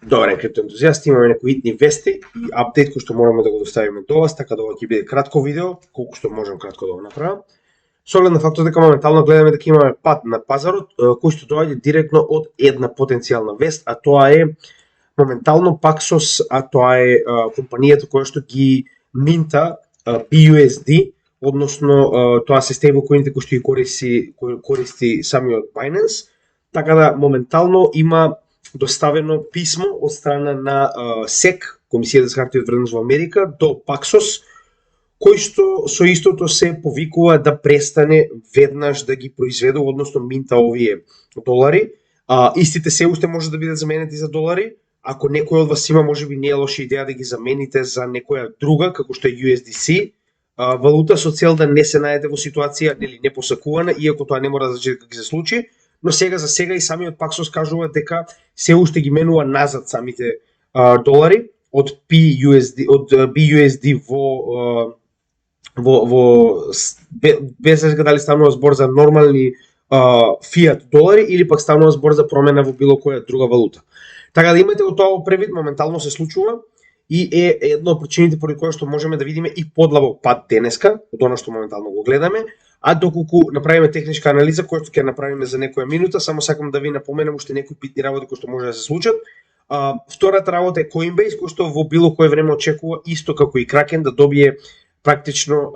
Добре, криптоентузијасти, имаме некои итни вести и апдейт кој што мораме да го доставиме до вас, така да ова ќе биде кратко видео, колку што можам кратко да го направам. Со оглед на фактот дека моментално гледаме дека имаме пад на пазарот, кој што доаѓа директно од една потенцијална вест, а тоа е моментално Paxos, а тоа е компанијата која што ги минта BUSD, односно тоа се стейблкоините кои што ги користи самиот Binance, така да моментално има доставено писмо од страна на SEC, Комисијата за хартија од вредност во Америка, до Paxos, кој што со истото се повикува да престане веднаш да ги произведува, односно минта овие долари. Истите се уште може да бидат заменети за долари. Ако некој од вас има, можеби не е лоша идеја да ги замените за некоја друга, како што е USDC, валута, со цел да не се најдете во ситуација нели непосакувана, иако тоа не мора да значи дека ќе се случи. Но сега за сега и самиот Paxos кажува дека се уште ги менува назад самите долари од BUSD во без разлика дали станува збор за нормални фиат долари или пак станува збор за промена во било која друга валута. Така да имате го тоа во превид, моментално се случува и е една од причините поради која што можеме да видиме и подлабок пад денеска, од она што моментално го гледаме. А доколку направиме техничка анализа, која што ќе направиме за некоја минута, само сакам да ви напоменам уште некои битни работи кои што може да се случат. Втората работа е Coinbase, кој што во било кое време очекува исто како и Kraken да добие практично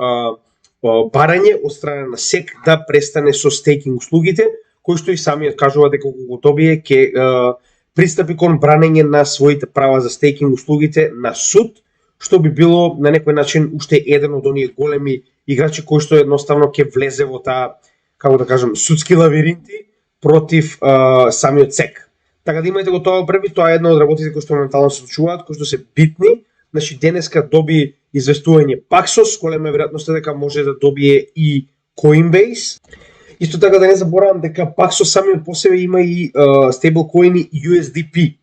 барање од страна на SEC да престане со стейкинг услугите, кој што и самиот кажува дека кога го добие ќе пристапи кон бранење на своите права за стейкинг услугите на суд, што би било на некој начин уште еден од оние големи играчи кој што едноставно ќе влезе во таа, како да кажам, судски лавиринти против самиот SEC. Така да имајте го тоа први, тоа е една од работите кои што моментално се случуваат, кои што се битни. Значи денеска доби известување Paxos, голема веројатност дека може да добие и Coinbase. Исто така да не заборавам дека Paxos самиот по себе има и стейблкоини USDP.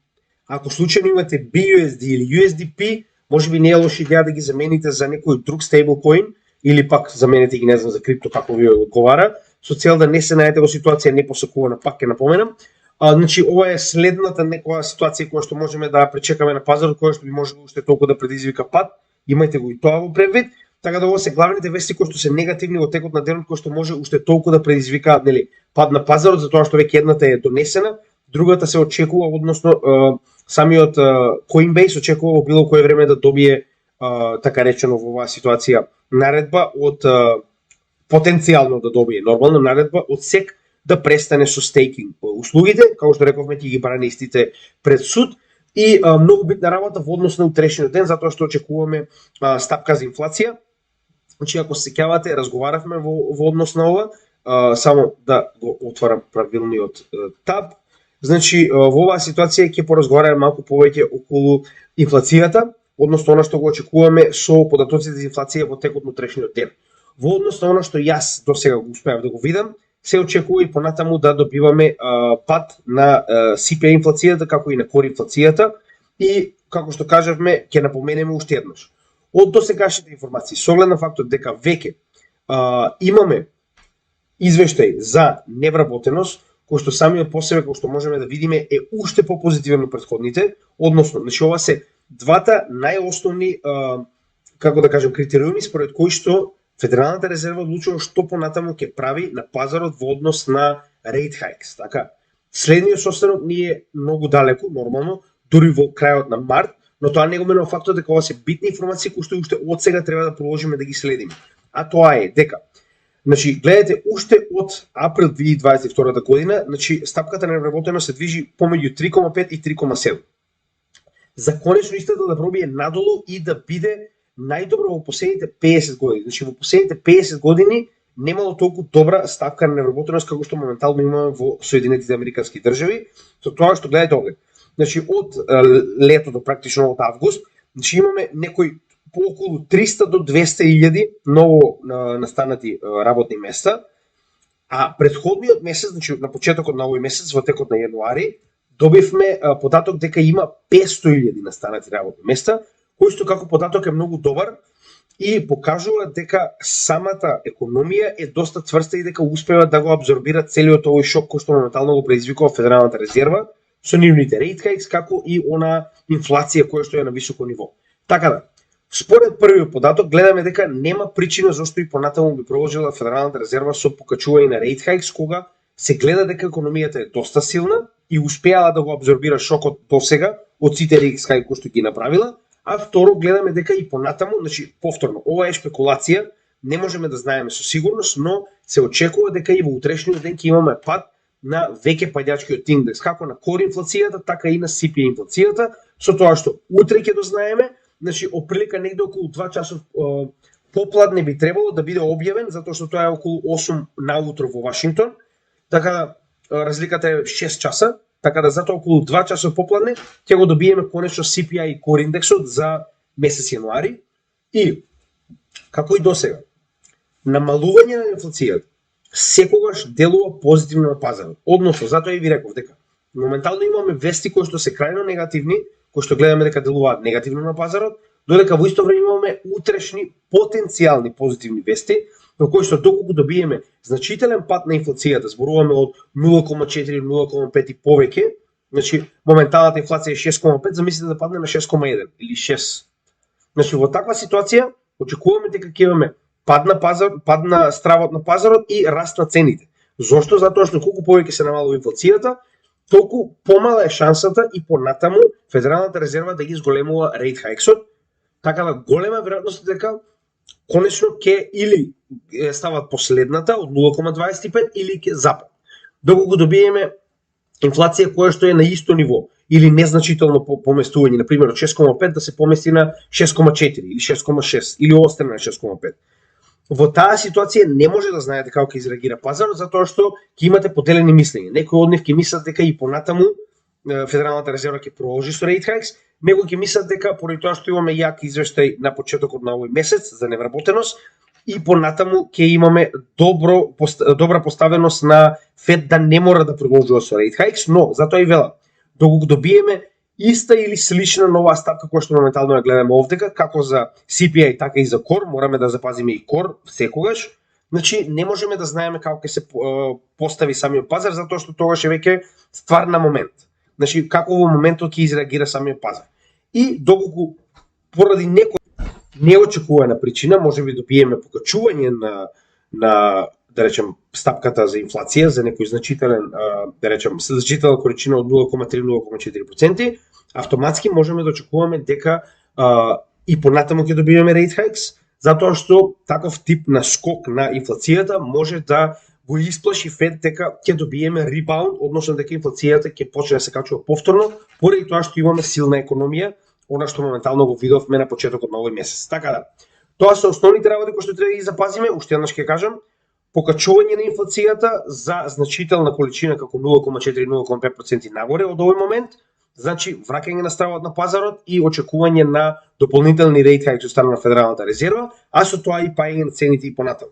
Ако случајно имате BUSD или USDP, можеби не е лоша идеја да ги замените за некој друг стейблкоин или пак заменете ги, не знам, за крипто како ви одговара, со цел да не се најдете во ситуација непосакувана, пак ќе напоменам. Значи ова е следната некоја ситуација која што можеме да пречекаме на пазарот, која што би можело уште толку да предизвика пад. Имајте го и тоа во предвид. Така да ова се главните вести кои што се негативни во текот на денот, кои што може уште толку да предизвикаат нели пад на пазарот, затоа што веќе едната е донесена, другата се очекува, односно самиот Coinbase очекува во било кое време да добие така речено во оваа ситуација наредба од потенцијално да добие нормална наредба од SEC да престане со стейкинг услугите, како што рековме ќе ги брани истите пред суд. И многу битна работа во однос на утрешниот ден, затоа што очекуваме стапка за инфлација. Значи, ако се сеќавате, разговаравме во однос на ова, само да го отварам правилниот таб. Значи, во оваа ситуација ќе поразговараме малку повеќе околу инфлацијата, односно она што го очекуваме со податоците за инфлација во текот на утрешниот ден. Во однос на она што јас досега го успеав да го видам, се очекува и понатаму да добиваме пад на CPI инфлацијата, како и на core инфлацијата, и како што кажавме, ќе напоменеме уште еднаш. Од досегашните информации, со оглед на фактот дека веќе имаме извештај за невработеност, кој што самиот по себе, кој што можеме да видиме, е уште попозитивен од претходните, односно, значи ова се двата најосновни, како да кажем, критериуми според кои што Федералната резерва одлучува што понатаму ќе прави на пазарот во однос на rate hikes. Така, следниот состанок ни е многу далеку, нормално, дури во крајот на март, но тоа не го менува фактот дека ова се битни информации кои што уште од сега треба да продолжиме да ги следиме. А тоа е дека, значи, гледате, уште од април 2022 година, значи, стапката на невработеност се движи помеѓу 3,5 и 3,7. За конечно истата да пробие надолу и да биде најдобро во последните 50 години. Значи, во последните 50 години немало толку добра ставка на невработеност како што моментално имаме во Соединетите Американски држави, со тоа што гледате овде. Значи, од летото, практично од август, значи имаме некои по околу 300 до 200.000 ново настанати работни места, а предходниот месец, значи на почетокот на овој месец, во текот на јануари, добивме податок дека има 500.000 настанати работни места, кој што како податок е многу добар и покажува дека самата економија е доста цврста и дека успева да го абсорбира целиот овој шок кој што моментално го предизвикува Федералната резерва со нивните rate hikes, како и она инфлација која што е на високо ниво. Така да, според првиот податок, гледаме дека нема причина зашто и понатаму би продолжила Федералната резерва со покачување на rate hikes, кога се гледа дека економијата е доста силна и успеала да го абсорбира шокот досега од сите rate hikes кои што ги направила, а второ гледаме дека и понатаму, значи повторно, ова е шпекулација, не можеме да знаеме со сигурност, но се очекува дека и во утрешниот ден ќе имаме пад на веќе паѓачкиот индекс, како на кор инфлацијата, така и на CPI инфлацијата, со тоа што утре ќе дознаеме, значи оприлика негде околу 2 часов попладне би требало да биде објавен, затоа што тоа е околу 8 наутро во Вашингтон, така да разликата е 6 часа, така да затоа околу 2 часа попладне ќе го добиеме конечно CPI и кор индексот за месец јануари и како и досега намалување на инфлацијата секогаш делува позитивно на пазарот. Односно, затоа и ви реков дека моментално имаме вести кои што се крајно негативни, кои што гледаме дека делуваат негативно на пазарот, додека во исто време имаме утрешни потенцијални позитивни вести, во кои што доколку добиеме значителен пад на инфлацијата, зборуваме од 0,4-0,5 и повеќе, значи моменталната инфлација е 6,5, замислете да падне на 6,1 или 6. Значи во таква ситуација очекуваме дека ќе имаме пад на стравот на пазарот и раст на цените. Зошто? Затоа што колку повеќе се намалува инфлацијата, толку помала е шансата и понатаму Федералната резерва да ги зголемува rate hikes-от, така да голема веројатност дека конечно ќе или стават последната од 0,25 или ќе запад. Доколку добиеме инфлација која што е на исто ниво или незначително поместување, на пример од 6,5 да се помести на 6,4 или 6,6 или остане на 6,5. Во таа ситуација не може да знаете како ќе изреагира пазарот, затоа што ќе имате поделени мислења. Некои од нив ќе мислат дека и понатаму Федералната резерва ќе продолжи со rate hikes, некои ќе мислат дека поради тоа што имаме јак извештај на почетокот на овој месец за невработеност и понатаму ќе имаме добра поставеност на Фед да не мора да продолжува со rate hikes, но затоа и велам, доколку добиеме иста или слична нова стапка која што моментално ја гледаме овдека, како за CPI така и за кор, мораме да запазиме и кор секогаш. Значи не можеме да знаеме како ќе се постави самиот пазар, затоа што тогаш е веќе ствар на момент. Значи како во моментот ќе изреагира самиот пазар. И доколку поради некоја неочекувана причина можеби добиеме покачување на да речем стапката за инфлација за некој значителен да речем значителна количина од 0,3-0,4%, автоматски можеме да очекуваме дека и понатаму ќе добиеме rate hikes, затоа што таков тип на скок на инфлацијата може да го исплаши Фед дека ќе добиеме ребаунд, односно дека инфлацијата ќе почне да се качува повторно, поради тоа што имаме силна економија, она што моментално го видовме на почетокот на овој месец. Така да, тоа се основните работи кои што треба да ги запазиме, уште еднаш ќе кажам, покачување на инфлацијата за значителна количина како 0,4-0,5% нагоре од овој момент, значи враќање на стравот на пазарот и очекување на дополнителни rate hikes од страна на Федералната резерва, а со тоа и паѓање на цените и понатаму.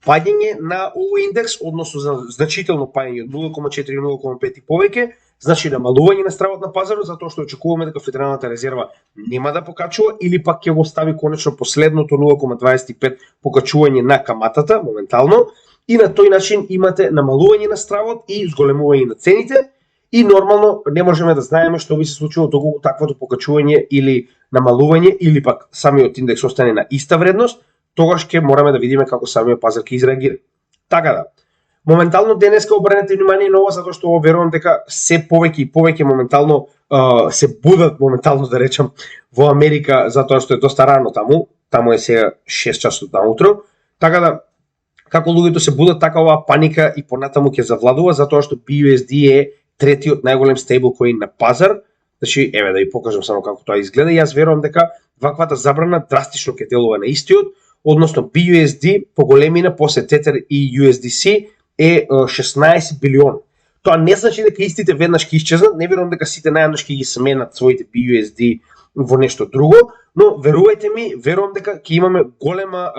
Паѓање на овој индекс, односно за значително паѓање од 0,4-0,5 и повеќе, значи намалување на стравот на пазарот, затоа што очекуваме дека Федералната резерва нема да покачува или пак ќе го стави конечно последното 0,25 покачување на каматата моментално и на тој начин имате намалување на стравот и зголемување на цените и нормално не можеме да знаеме што би се случило доколку таквото покачување или намалување или пак самиот индекс остане на иста вредност, тогаш ќе мораме да видиме како самиот пазар ќе изреагира. Така да, моментално денеска обрнете внимание на ова затоа што верувам дека се повеќе и повеќе моментално се будат моментално да речам во Америка затоа што е доста рано таму е сега 6 часот наутро. Така да како луѓето се будат, така оваа паника и понатаму ќе завладува затоа што BUSD е третиот најголем стейблкоин на пазар. Значи еве да ви покажам само како тоа изгледа. Јас верувам дека ваквата забрана драстично ќе делува на истиот, односно BUSD по големина после Tether и USDC е 16 билион. Тоа не значи дека истите веднаш ќе исчезнат, не верувам дека сите наеднаш ќе ги сменат своите BUSD во нешто друго, но верувајте ми, верувам дека ќе имаме голема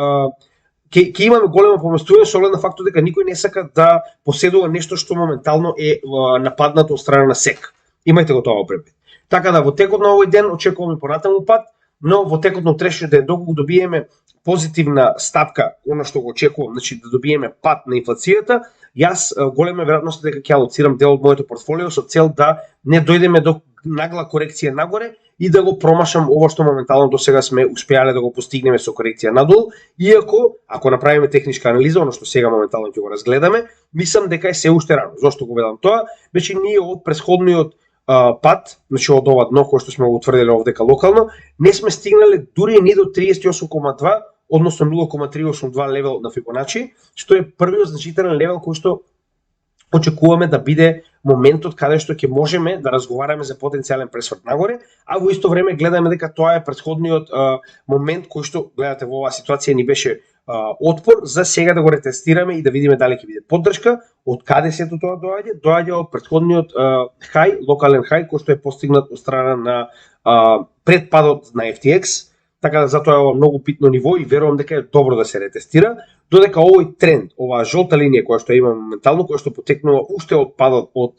поместување со оглед на фактот дека никој не сака да поседува нешто што моментално е нападнато од страна на SEC. Имајте го тоа предвид. Така да во текот на овој ден очекуваме понатаму пат, но во текот на утрешниот ден доколку добиеме позитивна стапка, она што го очекувам, значи да добиеме пат на инфлацијата, Јас голема веројатност дека ќе алоцирам дел од моето портфолио со цел да не дојдеме до нагла корекција нагоре и да го промашам ова што моментално до сега сме успеале да го постигнеме со корекција надолу, иако ако направиме техничка анализа, она што сега моментално ќе го разгледаме, мислам дека е се уште рано. Зошто го велам тоа? Значи ние од претходниот пат, значи од ова дно кој што сме го утврдиле овдека локално, не сме стигнале дури ни до 38,2, односно 0,382 левел на Фибоначи, што е првиот значителен левел кој што очекуваме да биде моментот каде што ќе можеме да разговараме за потенцијален пресврт нагоре, а во исто време гледаме дека тоа е претходниот момент кој што, гледате, во оваа ситуација ни беше отпор, за сега да го ретестираме и да видиме дали ќе биде поддршка. Од каде сето тоа доаѓа? Доаѓа од претходниот хај, локален хај, кој што е постигнат од страна на предпадот на FTX, така да затоа е ова многу битно ниво и верувам дека е добро да се ретестира, додека овој тренд, оваа жолта линија која што има моментално, која што потекнува уште од падот од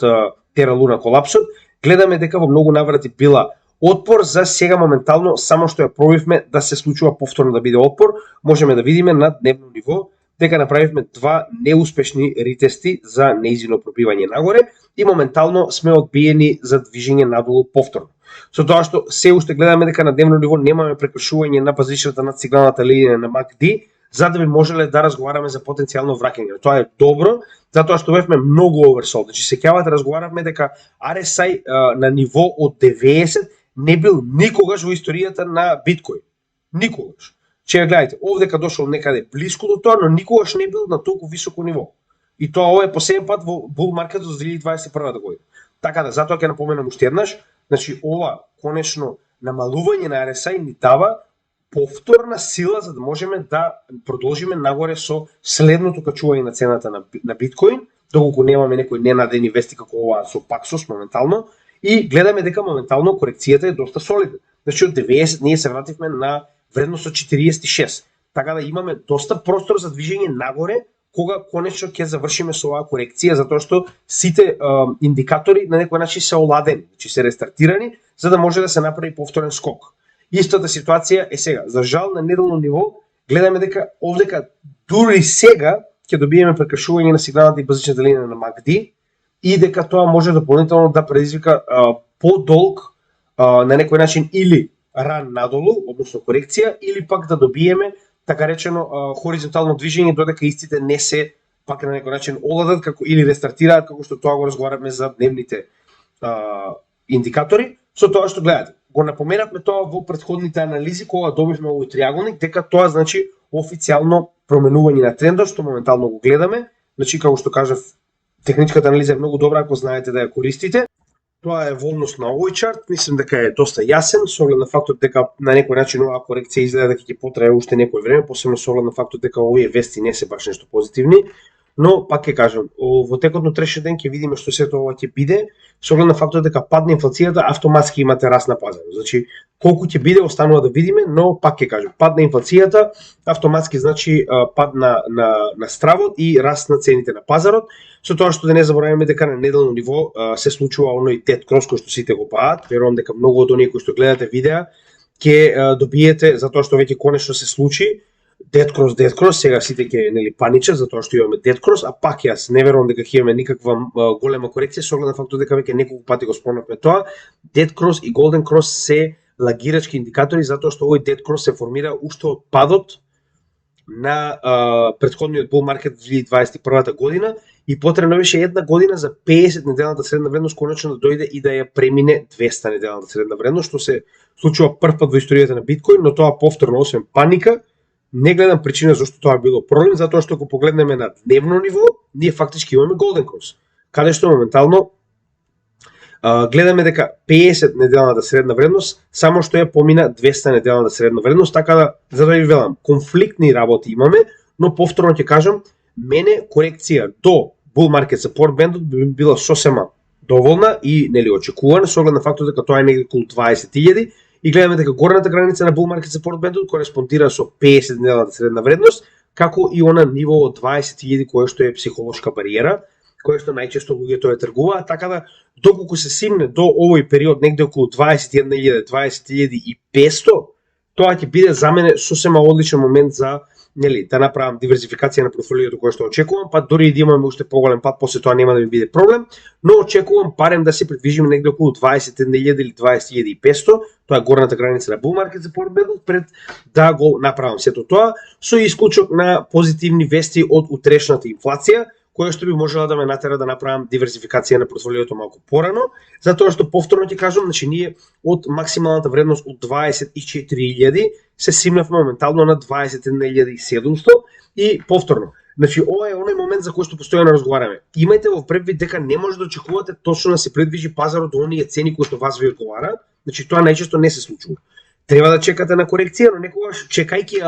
Тера Луна колапсот, гледаме дека во многу наврати била отпор, за сега моментално само што ја пробивме да се случува повторно да биде отпор, можеме да видиме на дневно ниво дека направивме два неуспешни ретести за нејзино пробивање нагоре и моментално сме одбиени за движење надолу повторно. Со тоа што се уште гледаме дека на дневно ниво немаме прекршување на базичната надсигналната линија на MACD, за да би можеле да разговараме за потенцијално враќање. Тоа е добро, затоа што бевме многу оверсолд. Значи сеќавате разговаравме дека RSI на ниво од 90 не бил никогаш во историјата на биткоин. Никогаш. Че гледате, овдека дошол некаде блиску до тоа, но никогаш не бил на толку високо ниво. И тоа ова е последен пат во бул маркетот за 2021 година. Така да, затоа ќе напоменам уште еднаш, значи ова конечно намалување на RSI ни дава повторна сила за да можеме да продолжиме нагоре со следното качување на цената на биткоин, доколку немаме некои ненадени вести како ова со Paxos моментално, и гледаме дека моментално корекцијата е доста солидна. Значи од 90 ние се вративме на вредност од 46. Така да имаме доста простор за движење нагоре кога конечно ќе завршиме со оваа корекција, затоа што сите индикатори на некој начин се оладени, значи се рестартирани, за да може да се направи повторен скок. Истата ситуација е сега. За жал на неделно ниво гледаме дека овдека дури сега ќе добиеме прекршување на сигналната и базичната линија на MACD и дека тоа може дополнително да предизвика подолг на некој начин или ран надолу, односно корекција, или пак да добиеме така речено хоризонтално движење додека истите не се пак на некој начин оладат како или рестартираат како што тоа го разговараме за дневните индикатори, со тоа што гледате. Го напоменавме тоа во претходните анализи кога добивме овој триаголник, дека тоа значи официјално променување на трендот што моментално го гледаме. Значи како што кажав, техничката анализа е многу добра ако знаете да ја користите. Тоа е волност на овој чарт, мислам дека е доста јасен, со оглед на фактот дека на некој начин оваа корекција изгледа дека ќе потрае уште некој време, посебно со оглед на фактот дека овие вести не се баш нешто позитивни, но пак ќе кажам, во текот на утрешниот ден ќе видиме што сето ова ќе биде, со оглед на фактот дека падне инфлацијата, автоматски имате раст на пазарот. Значи, колку ќе биде останува да видиме, но пак ќе кажам, падне инфлацијата, автоматски значи пад на стравот и раст на цените на пазарот. Со тоа што да не забораваме дека на неделно ниво се случува оној dead cross кој што сите го паат. Верувам дека многу од оние кои што гледате видеа ќе добиете затоа што веќе конечно се случи dead cross, сега сите ќе нели паничат затоа што имаме dead cross, а пак јас не верувам дека ќе имаме никаква голема корекција со оглед на фактот дека веќе неколку пати го спомнавме тоа. Dead cross и golden cross се лагирачки индикатори затоа што овој dead cross се формира уште од падот на претходниот bull market 2021 година и потребно беше една година за 50 неделната средна вредност конечно да дојде и да ја премине 200 неделната средна вредност, што се случува прв пат во историјата на биткоин, но тоа повторно освен паника не гледам причина зашто тоа било проблем, затоа што ако погледнеме на дневно ниво, ние фактички имаме golden cross, каде што моментално гледаме дека 50 неделната средна вредност само што ја помина 200 неделната средна вредност, така да за да ви велам, конфликтни работи имаме, но повторно ќе кажам, мене корекција до bull market support band би била сосема доволна и нели очекувана со оглед на фактот дека тоа е негде околу 20.000 и гледаме дека горната граница на bull market support band кореспондира со 50 неделната средна вредност, како и она ниво од 20.000 кое што е психолошка бариера, кое што најчесто луѓето ја тргуваат, така да доколку се симне до овој период негде околу 21.000, 20.500, тоа ќе биде за мене сосема одличен момент за нели, да направам диверзификација на портфолиото кое што очекувам, па дури и да имаме уште поголем пат, после тоа нема да ми биде проблем, но очекувам барем да се придвижиме негде околу 21.000 или 20.500, тоа е горната граница на bull market за портфолиото, пред да го направам сето тоа, со исклучок на позитивни вести од утрешната инфлација, која што би можела да ме натера да направам диверзификација на портфолиото малку порано, затоа што повторно ти кажам, значи ние од максималната вредност од 24.000 се симнавме моментално на 21.700 и повторно. Значи ова е оној момент за кој што постојано разговараме. Имајте во предвид дека не може да очекувате точно да се предвижи пазарот до оние цени кои што вас ви одговара, значи тоа најчесто не се случува. Треба да чекате на корекција, но некогаш чекајќи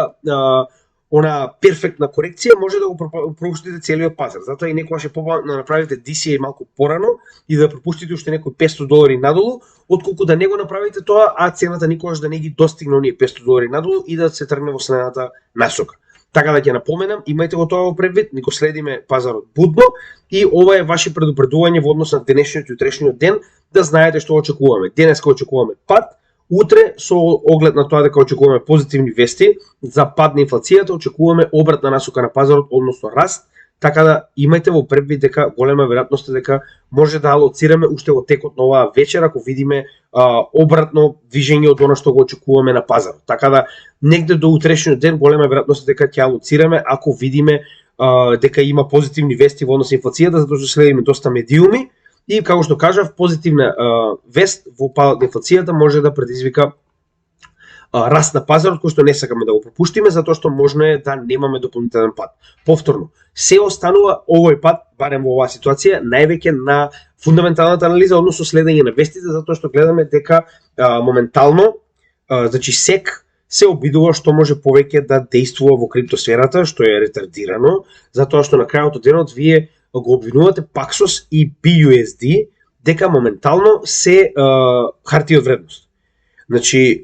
она перфектна корекција може да го пропуштите целиот пазар. Затоа и некогаш е побавно да направите DCA малку порано и да пропуштите уште некои $500 надолу, отколку да не го направите тоа, а цената никогаш да не ги достигне оние $500 надолу и да се тргне во следната насока. Така да ќе напоменам, имајте го тоа во предвид, ни го следиме пазарот будно и ова е ваше предупредување во однос на денешниот и утрешниот ден, да знаете што очекуваме. Денеска очекуваме пад, утре со оглед на тоа дека очекуваме позитивни вести за пад на инфлацијата, очекуваме обратна насока на пазарот, односно раст, така да имајте во предвид дека голема веројатност е дека може да алоцираме уште во текот на оваа вечер ако видиме обратно движење од она што го очекуваме на пазарот. Така да негде до утрешниот ден голема веројатност е дека ќе алоцираме ако видиме дека има позитивни вести во однос на инфлацијата, затоа што следиме доста медиуми. И како што кажав, позитивна вест во падот на инфлацијата може да предизвика раст на пазарот кој што не сакаме да го пропуштиме, затоа што можно е да немаме дополнителен пад. Повторно, се останува овој пат, барем во оваа ситуација, највеќе на фундаменталната анализа, односно следење на вестите, затоа што гледаме дека моментално, значи SEC се обидува што може повеќе да действува во криптосферата, што е ретардирано, затоа што на крајот од денот вие го обвинувате Paxos и BUSD дека моментално се хартија од вредност. Значи,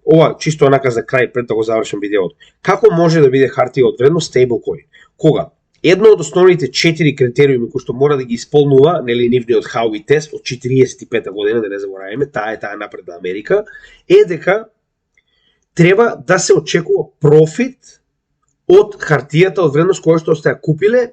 ова чисто онака за крај пред да го завршам видеото. Како може да биде хартија од вредност стейблкоин? Кога? Едно од основните 4 критериуми кои што мора да ги исполнува, нели нивниот Howey тест од 45 година, да не забораваме, таа напредна Америка, е дека треба да се очекува профит од хартијата од вредност која што сте ја купиле,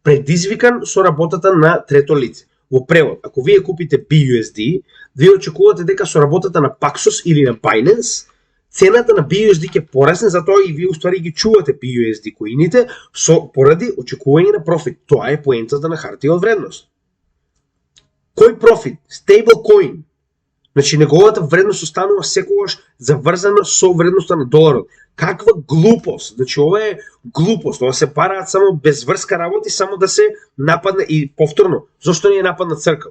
предизвикан со работата на трето лице. Во превод, ако вие купите BUSD, вие очекувате дека со работата на Paxos или на Binance, цената на BUSD ќе порасне, затоа и вие уствари ги чувате BUSD коините со поради очекување на профит. Тоа е поентата на хартија од вредност. Кој профит? Stablecoin. Значи неговата вредност останува секогаш заврзана со вредноста на доларот. Каква глупост! Значи ова е глупост, ова се параат само безврска работи, само да се нападне и повторно. Зошто не е нападнат Circle?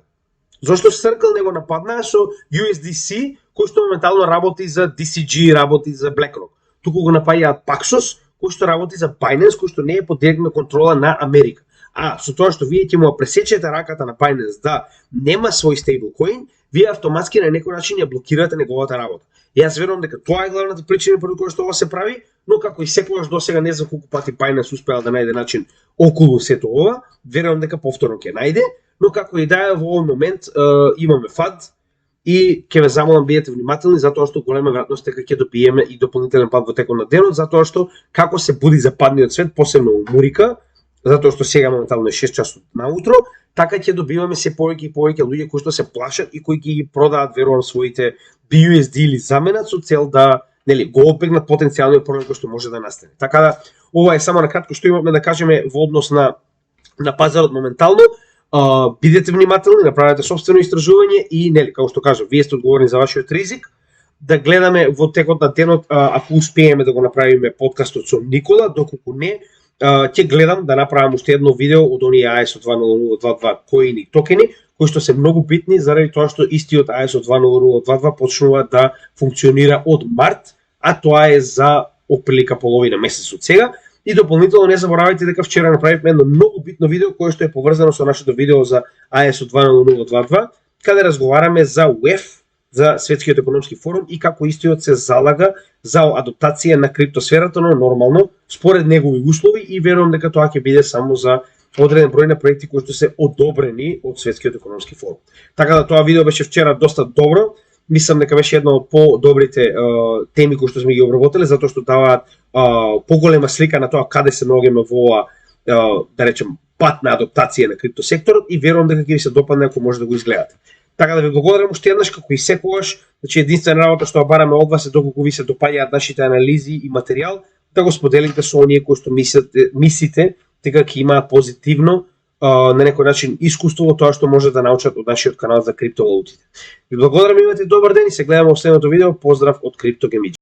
Зошто Circle не го нападнаа со USDC, кој што моментално работи за DCG, работи за BlackRock. Туку го напаѓаат Paxos, кој што работи за Binance, кој што не е под директна контрола на Америка. А со тоа што вие ќе му пресечете раката на Binance да нема свој стейблкоин, вие автоматски на некој начин ја блокирате неговата работа. Јас верувам дека тоа е главната причина поради која што ова се прави, но како и секогаш досега не знам колку пати Binance успеал да најде начин околу сето ова, верувам дека повторно ќе најде, но како и да е во овој момент имаме фад и ќе ве замолам бидете внимателни затоа што голема веројатност дека ќе добиеме и дополнителен пад во текот на денот, затоа што како се буди западниот свет, посебно у Мурика, затоа што сега моментално е 6 часот наутро, така ќе добиваме се повеќе и повеќе луѓе кои што се плашат и кои ги продаат верувам своите BUSD или заменат со цел да нели го обегнат потенцијалниот проблем кој што може да настане. Така да ова е само на кратко што имаме да кажеме во однос на пазарот моментално. Бидете внимателни, направете сопствено истражување и нели како што кажав, вие сте одговорни за вашиот ризик. Да гледаме во текот на денот ако успееме да го направиме подкастот со Никола, доколку не ќе гледам да направам уште едно видео од оние AES 20022 коини и токени, кои што се многу битни заради тоа што истиот AES 20022 почнува да функционира од март, а тоа е за оприлика половина месец од сега. И дополнително не заборавајте дека вчера направивме едно многу битно видео кое што е поврзано со нашето видео за AES 20022, каде разговараме за WEF, за Светскиот економски форум и како истиот се залага за адаптација на криптосферата, но нормално, според негови услови и верувам дека тоа ќе биде само за одреден број на проекти кои што се одобрени од Светскиот економски форум. Така да тоа видео беше вчера доста добро мислам дека беше една од подобрите теми кои што сме ги обработиле, затоа што даваат поголема слика на тоа каде се наоѓаме во ова, да речем, пат на адаптација на криптосекторот и верувам дека ќе ви се допадне ако може да го изгледате. Така да ви благодарам уште еднаш, како и секогаш, значи единствена работа што ја бараме од вас е доколку ви се допаѓаат нашите анализи и материјал, да го споделите со оние кои што мислите дека ќе имаат позитивно на некој начин искуство во тоа што може да научат од нашиот канал за криптовалутите. Ви благодарам, имате добар ден и се гледаме во следното видео. Поздрав од CryptoGaming.